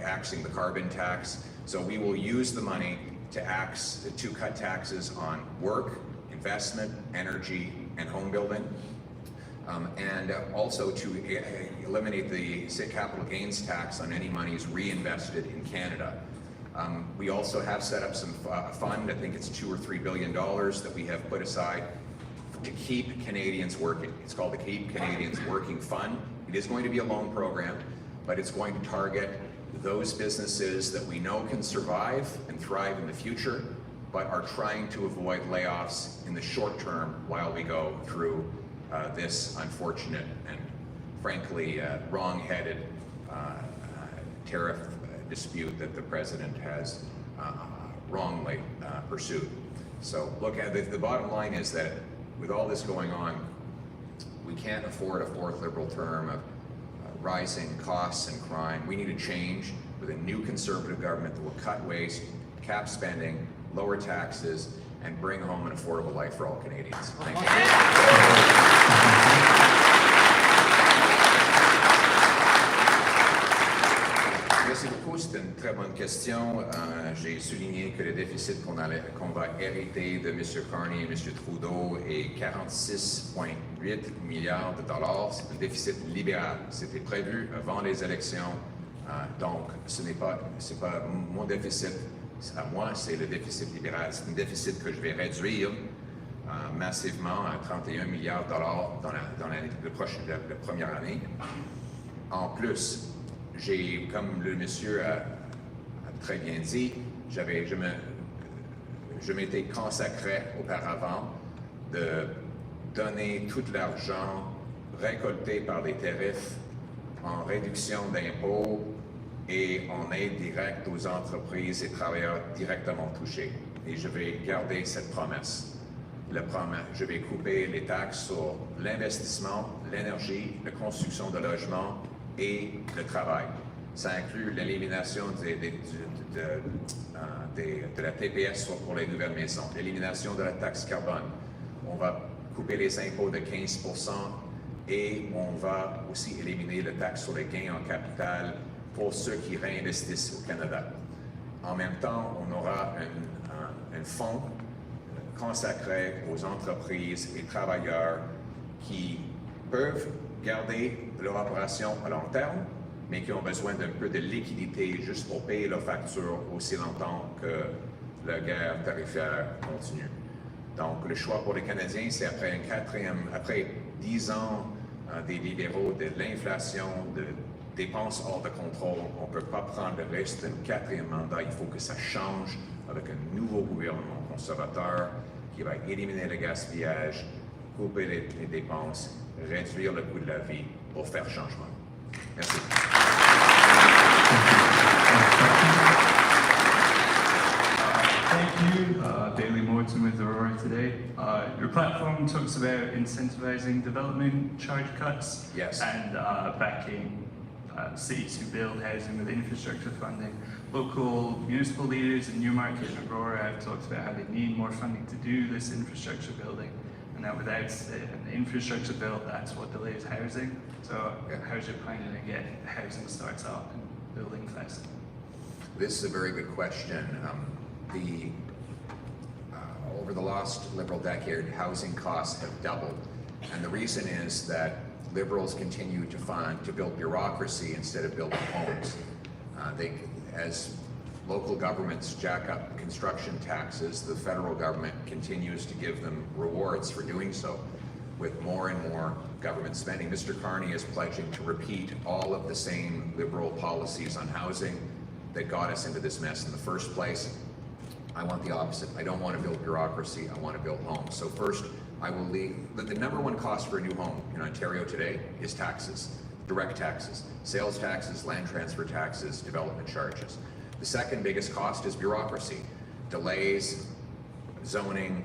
axing the carbon tax. So we will use the money to cut taxes on work, investment, energy, and home building, and also to eliminate the capital gains tax on any monies reinvested in Canada. We also have set up some fund, I think it's $2 or $3 billion that we have put aside to keep Canadians working. It's called the Keep Canadians Working Fund. It is going to be a loan program, but it's going to target those businesses that we know can survive and thrive in the future, but are trying to avoid layoffs in the short term while we go through this unfortunate and frankly wrong-headed tariff dispute that the president has wrongly pursued. So look, the bottom line is that with all this going on, we can't afford a fourth Liberal term of rising costs and crime. We need a change with a new Conservative government that will cut waste, cap spending, lower taxes, and bring home an affordable life for all Canadians. Thank you. Merci beaucoup, c'était une très bonne question. J'ai souligné que le déficit qu'on va hériter de M. Carney et M. Trudeau est 46,8 milliards de dollars. C'est un déficit libéral. C'était prévu avant les élections. Donc, ce n'est pas mon déficit à moi, c'est le déficit libéral. C'est un déficit que je vais réduire massivement à 31 milliards de dollars dans la première année. En plus, comme le monsieur a très bien dit, je m'étais consacré auparavant de donner tout l'argent récolté par les tarifs en réduction d'impôts et en aide directe aux entreprises et travailleurs directement touchés. Et je vais garder cette promesse. Je vais couper les taxes sur l'investissement, l'énergie, la construction de logements et le travail. Ça inclut l'élimination de la TPS pour les nouvelles maisons, l'élimination de la taxe carbone. On va couper les impôts de 15% et on va aussi éliminer la taxe sur les gains en capital pour ceux qui réinvestissent au Canada. En même temps, on aura un fonds consacré aux entreprises et travailleurs qui peuvent garder leur opération à long terme, mais qui ont besoin d'un peu de liquidité juste pour payer leurs factures aussi longtemps que la guerre tarifaire continue. Donc, le choix pour les Canadiens, c'est après 10 ans des libéraux, de l'inflation, de dépenses hors de contrôle, on ne peut pas prendre le risque d'un quatrième mandat. Il faut que ça change avec un nouveau gouvernement conservateur qui va éliminer le gaspillage, couper les dépenses, réduire le coût de la vie pour faire changement. Merci. Thank you, Bailey Morton with Aurora today. Your platform talks about incentivizing development charge cuts and backing cities who build housing with infrastructure funding. Local municipal leaders in Newmarket and Aurora have talked about how they need more funding to do this infrastructure building, and that without an infrastructure built, that's what delays housing. So how's your plan to get housing starts up and building fast? This is a very good question. Over the last Liberal decade, housing costs have doubled. And the reason is that Liberals continue to build bureaucracy instead of building homes. As local governments jack up construction taxes, the federal government continues to give them rewards for doing so with more and more government spending. Mr. Carney is pledging to repeat all of the same Liberal policies on housing that got us into this mess in the first place. I want the opposite. I don't want to build bureaucracy, I want to build homes. So first, I will leave, the number one cost for a new home in Ontario today is taxes, direct taxes, sales taxes, land transfer taxes, development charges. The second biggest cost is bureaucracy, delays, zoning,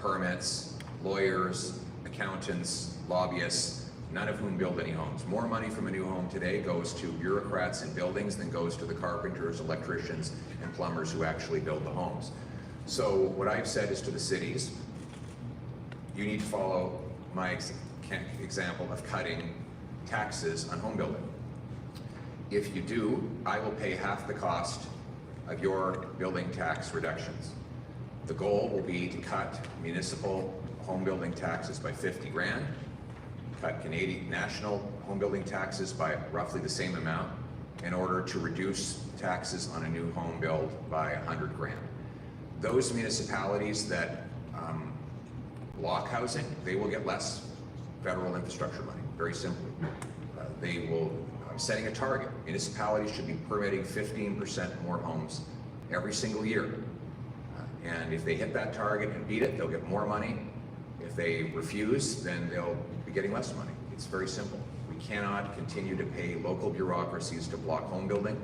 permits, lawyers, accountants, lobbyists, none of whom build any homes. More money from a new home today goes to bureaucrats in buildings than goes to the carpenters, electricians, and plumbers who actually build the homes. So what I've said is to the cities, you need to follow my example of cutting taxes on home building. If you do, I will pay half the cost of your building tax reductions. The goal will be to cut municipal home building taxes by 50 grand, cut Canadian national home building taxes by roughly the same amount in order to reduce taxes on a new home build by 100 grand. Those municipalities that block housing, they will get less federal infrastructure money, very simply. I'm setting a target. Municipalities should be permitting 15% more homes every single year. And if they hit that target and beat it, they'll get more money. If they refuse, then they'll be getting less money. It's very simple. We cannot continue to pay local bureaucracies to block home building.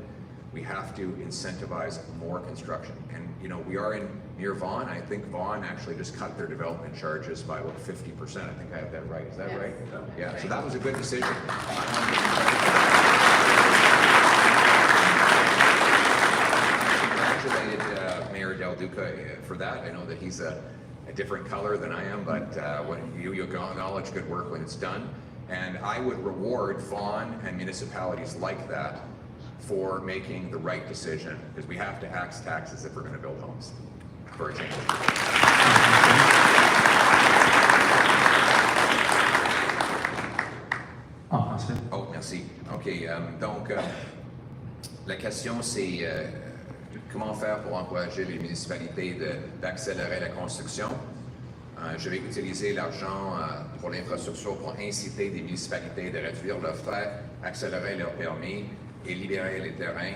We have to incentivize more construction. And you know, we are near Vaughan. I think Vaughan actually just cut their development charges by about 50%. I think I have that right. Is that right? Yeah, so that was a good decision. I congratulated Mayor Del Duca for that. I know that he's a different color than I am, but when you acknowledge good work when it's done. And I would reward Vaughan and municipalities like that for making the right decision, because we have to axe taxes if we're going to build homes, for example. Oh, merci. OK, donc, la question c'est comment faire pour encourager les municipalités d'accélérer la construction. Je vais utiliser l'argent pour l'infrastructure pour inciter des municipalités de réduire leurs frais, accélérer leurs permis et libérer les terrains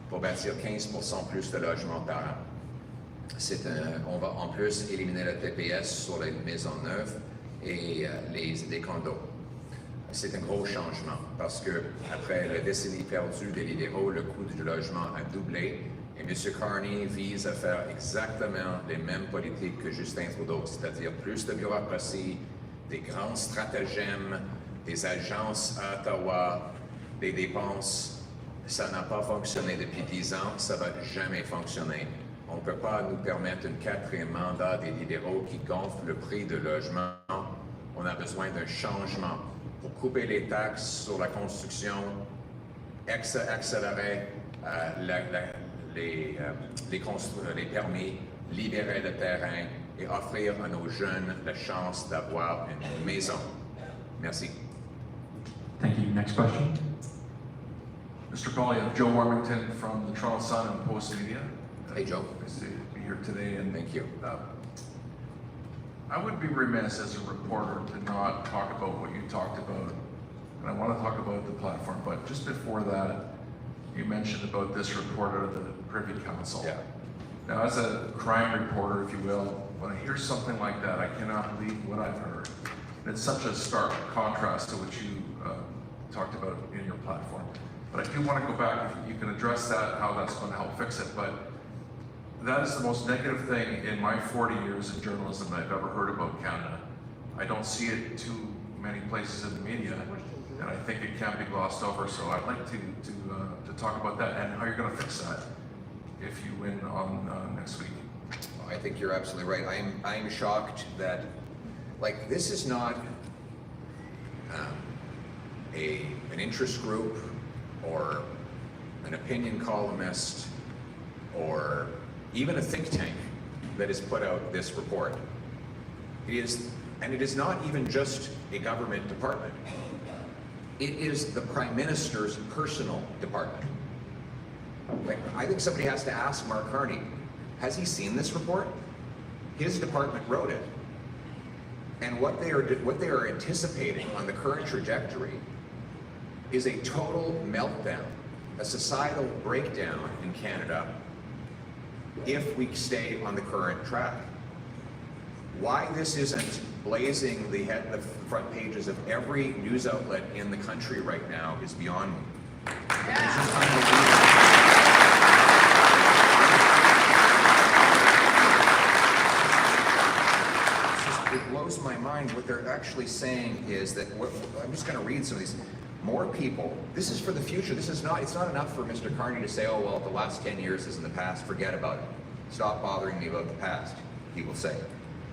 pour bâtir 15% plus de logements par an. On va en plus éliminer le TPS sur les maisons neuves et les condos. C'est un gros changement parce que après la décennie perdue des libéraux, le coût du logement a doublé et M. Carney vise à faire exactement les mêmes politiques que Justin Trudeau, c'est-à-dire plus de bureaucratie, des grands stratagèmes, des agences à Ottawa, des dépenses. Ça n'a pas fonctionné depuis 10 ans, ça va jamais fonctionner. On ne peut pas nous permettre un 4e mandat des libéraux qui gonfle le prix de logement. On a besoin d'un changement pour couper les taxes sur la construction, accélérer les permis, libérer le terrain et offrir à nos jeunes la chance d'avoir une maison. Merci. Thank you. Next question. Mr. Poilievre, Joe Warmington from the Toronto Sun and Post Media. Hey, Joe. Nice to be here today. And thank you. I would be remiss as a reporter to not talk about what you talked about. And I want to talk about the platform, but just before that, you mentioned about this report out of the Privy Council. Yeah. Now, as a crime reporter, if you will, when I hear something like that, I cannot believe what I've heard. And it's such a stark contrast to what you talked about in your platform. But I do want to go back, if you can address that, how that's going to help fix it. But that is the most negative thing in my 40 years in journalism that I've ever heard about Canada. I don't see it too many places in the media, and I think it can't be glossed over. So I'd like to talk about that and how you're going to fix that if you win on next week. I think you're absolutely right. I'm shocked that, like, this is not an interest group or an opinion columnist or even a think tank that has put out this report. It is not even just a government department. It is the Prime Minister's personal department. Like, I think somebody has to ask Mark Carney, has he seen this report? His department wrote it. And what they are anticipating on the current trajectory is a total meltdown, a societal breakdown in Canada if we stay on the current track. Why this isn't blazing the front pages of every news outlet in the country right now is beyond me. It blows my mind. What they're actually saying is that, I'm just going to read some of these. More people, this is for the future. It's not enough for Mr. Carney to say, oh, well, the last 10 years is in the past, forget about it. Stop bothering me about the past, he will say.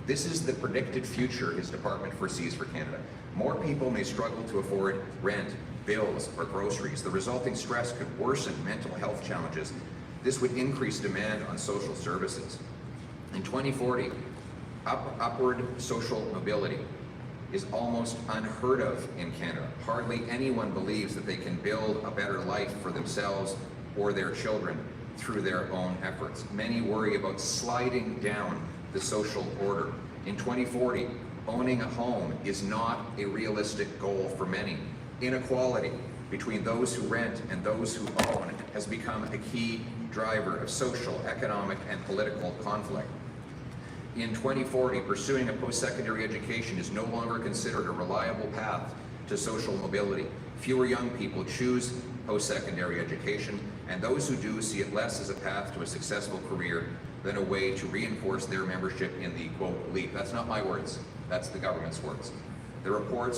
This is the predicted future his department foresees for Canada. More people may struggle to afford rent, bills, or groceries. The resulting stress could worsen mental health challenges. This would increase demand on social services. In 2040, upward social mobility is almost unheard of in Canada. Hardly anyone believes that they can build a better life for themselves or their children through their own efforts. Many worry about sliding down the social order. In 2040, owning a home is not a realistic goal for many. Inequality between those who rent and those who own has become a key driver of social, economic, and political conflict. In 2040, pursuing a post-secondary education is no longer considered a reliable path to social mobility. Fewer young people choose post-secondary education, and those who do see it less as a path to a successful career than a way to reinforce their membership in the, quote, elite. That's not my words, that's the government's words. The report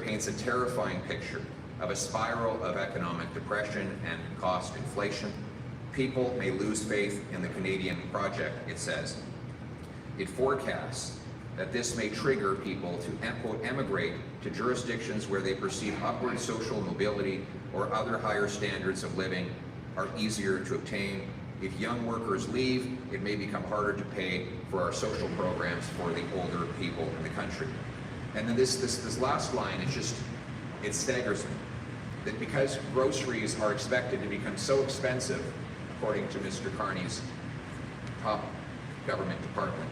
paints a terrifying picture of a spiral of economic depression and cost inflation. People may lose faith in the Canadian project, it says. It forecasts that this may trigger people to, quote, emigrate to jurisdictions where they perceive upward social mobility or other higher standards of living are easier to obtain. If young workers leave, it may become harder to pay for our social programs for the older people in the country. And then this last line, it staggers me. That because groceries are expected to become so expensive, according to Mr. Carney's top government department,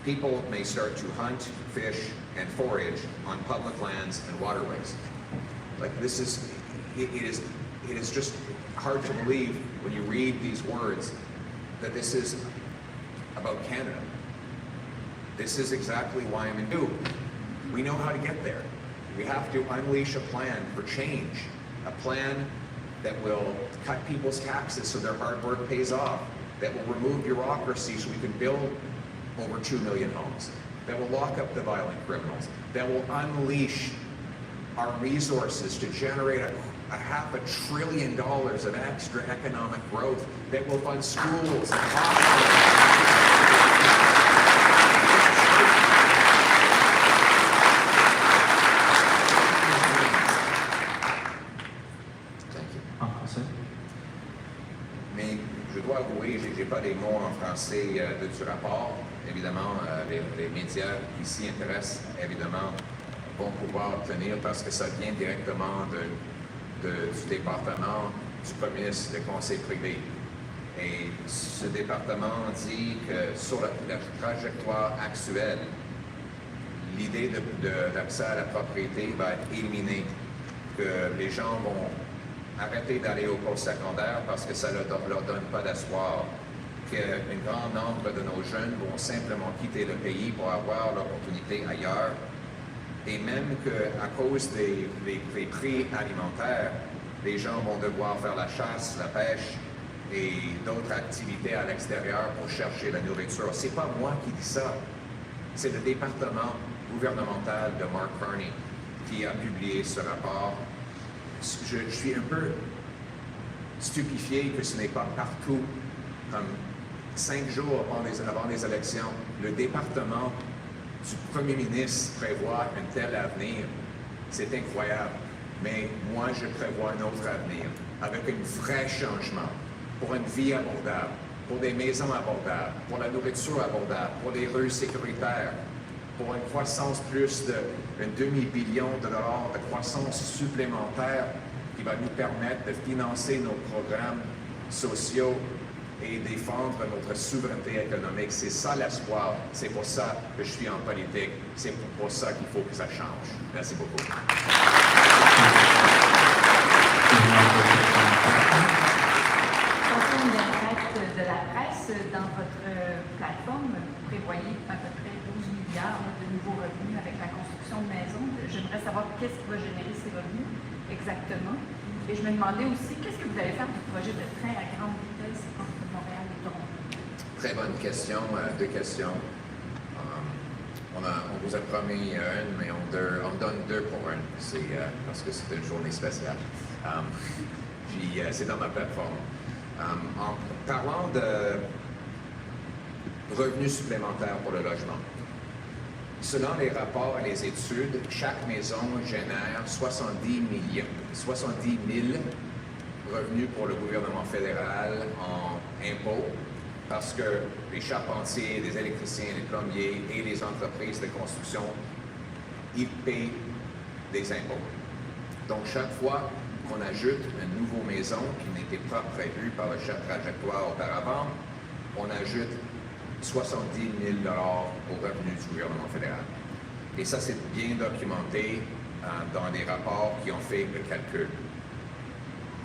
people may start to hunt, fish, and forage on public lands and waterways. Like, it is just hard to believe when you read these words that this is about Canada. This is exactly why I'm in new. We know how to get there. We have to unleash a plan for change, a plan that will cut people's taxes so their hard work pays off, that will remove bureaucracy so we can build over 2 million homes, that will lock up the violent criminals, that will unleash our resources to generate a $500 billion of extra economic growth, that will fund schools and hospitals. Mais je dois avouer, j'ai pas des mots en français du rapport. Évidemment, les médias qui s'y intéressent, évidemment, vont pouvoir obtenir parce que ça vient directement du département du communiste, le conseil privé. Et ce département dit que sur la trajectoire actuelle, l'idée d'accès à la propriété va être éliminée, que les gens vont arrêter d'aller au post-secondaire parce que ça ne leur donne pas d'espoir, qu'un grand nombre de nos jeunes vont simplement quitter le pays pour avoir l'opportunité ailleurs, et même qu'à cause des prix alimentaires, les gens vont devoir faire la chasse, la pêche et d'autres activités à l'extérieur pour chercher la nourriture. C'est pas moi qui dis ça, c'est le département gouvernemental de Mark Carney qui a publié ce rapport. Je suis un peu stupifié que ce n'est pas partout. Comme 5 jours avant les élections, le département du premier ministre prévoit un tel avenir. C'est incroyable. Mais moi, je prévois un autre avenir, avec un vrai changement, pour une vie abordable, pour des maisons abordables, pour la nourriture abordable, pour des rues sécuritaires, pour une croissance plus d'un demi-billion de dollars de croissance supplémentaire qui va nous permettre de financer nos programmes sociaux et défendre notre souveraineté économique. C'est ça l'espoir. C'est pour ça que je suis en politique. C'est pour ça qu'il faut que ça change. Merci beaucoup. Concernant l'impact de la presse, dans votre plateforme, vous prévoyez à peu près 12 milliards de nouveaux revenus avec la construction de maisons. J'aimerais savoir qu'est-ce qui va générer ces revenus exactement. Et je me demandais aussi, qu'est-ce que vous allez faire du projet de train à grande vitesse entre Montréal et Toronto? Très bonne question, deux questions. On vous a promis une, mais on donne deux pour une. C'est parce que c'est une journée spéciale. Puis c'est dans ma plateforme. En parlant de revenus supplémentaires pour le logement, selon les rapports et les études, chaque maison génère 70 000 revenus pour le gouvernement fédéral en impôts, parce que les charpentiers, les électriciens, les plombiers et les entreprises de construction, ils payent des impôts. Donc, chaque fois qu'on ajoute une nouvelle maison qui n'était pas prévue par le chef trajectoire auparavant, on ajoute 70 000 aux revenus du gouvernement fédéral. Et ça, c'est bien documenté dans des rapports qui ont fait le calcul.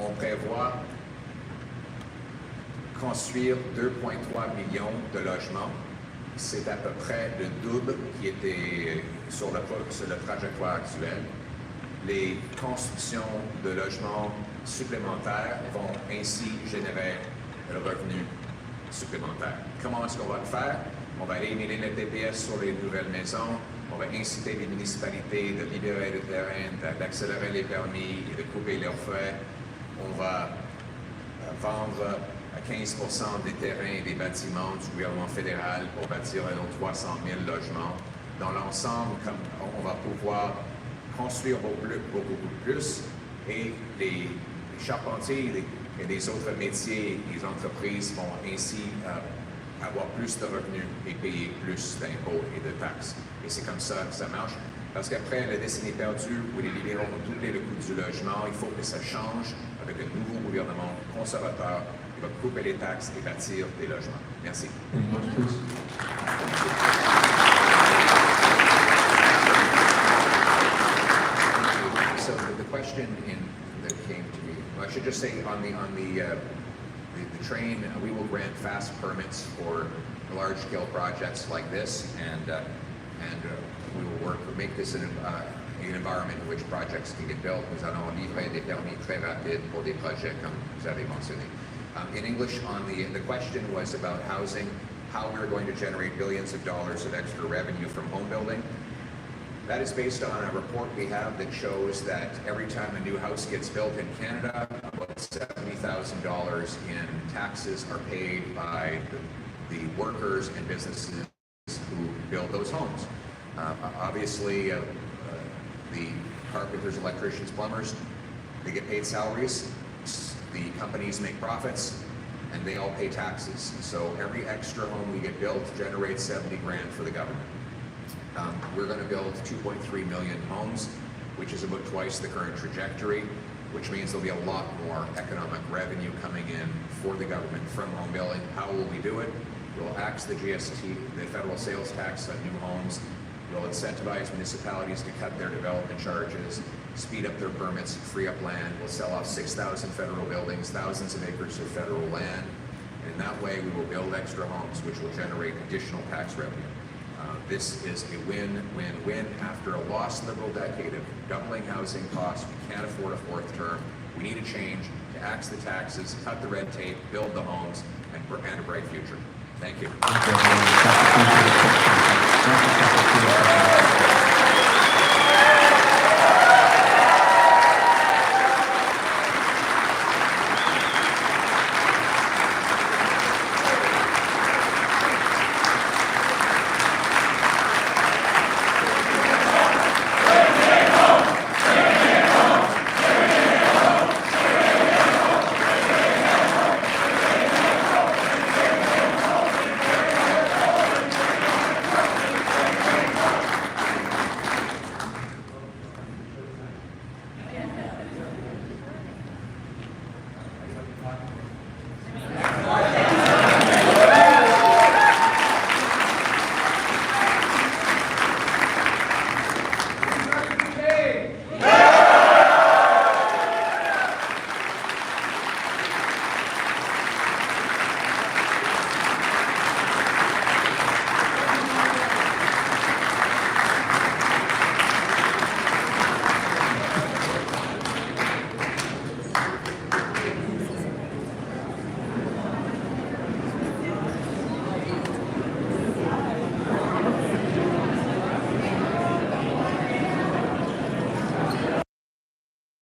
On prévoit construire 2,3 millions de logements. C'est à peu près le double qui était sur la trajectoire actuelle. Les constructions de logements supplémentaires vont ainsi générer le revenu supplémentaire. Comment est-ce qu'on va le faire? On va éliminer le TPS sur les nouvelles maisons. On va inciter les municipalités de libérer le terrain, d'accélérer les permis et de couper leurs frais. On va vendre à 15% des terrains et des bâtiments du gouvernement fédéral pour bâtir un autre 300 000 logements. Dans l'ensemble, on va pouvoir construire beaucoup plus et les charpentiers et les autres métiers, les entreprises vont ainsi avoir plus de revenus et payer plus d'impôts et de taxes. Et c'est comme ça que ça marche. Parce qu'après la décennie perdue où les libéraux ont doublé le coût du logement, il faut que ça change avec un nouveau gouvernement conservateur qui va couper les taxes et bâtir des logements. Merci. So the question that came to me, well, I should just say on the train, we will grant fast permits for large-scale projects like this, and we will make this an environment in which projects can get built. Nous allons livrer des permis très rapides pour des projets comme vous avez mentionné. In English, the question was about housing, how we're going to generate billions of dollars of extra revenue from home building. That is based on a report we have that shows that every time a new house gets built in Canada, about $70,000 in taxes are paid by the workers and businesses who build those homes. Obviously, the carpenters, electricians, plumbers, they get paid salaries. The companies make profits, and they all pay taxes. So every extra home we get built generates 70 grand for the government. We're going to build 2.3 million homes, which is about twice the current trajectory, which means there'll be a lot more economic revenue coming in for the government from home building. How will we do it? We'll axe the GST, the federal sales tax on new homes. We'll incentivize municipalities to cut their development charges, speed up their permits, free up land. We'll sell off 6,000 federal buildings, thousands of acres of federal land. And in that way, we will build extra homes, which will generate additional tax revenue. This is a win-win-win. After a lost Liberal decade of doubling housing costs, we can't afford a fourth term. We need a change to axe the taxes, cut the red tape, build the homes, and a bright future. Thank you.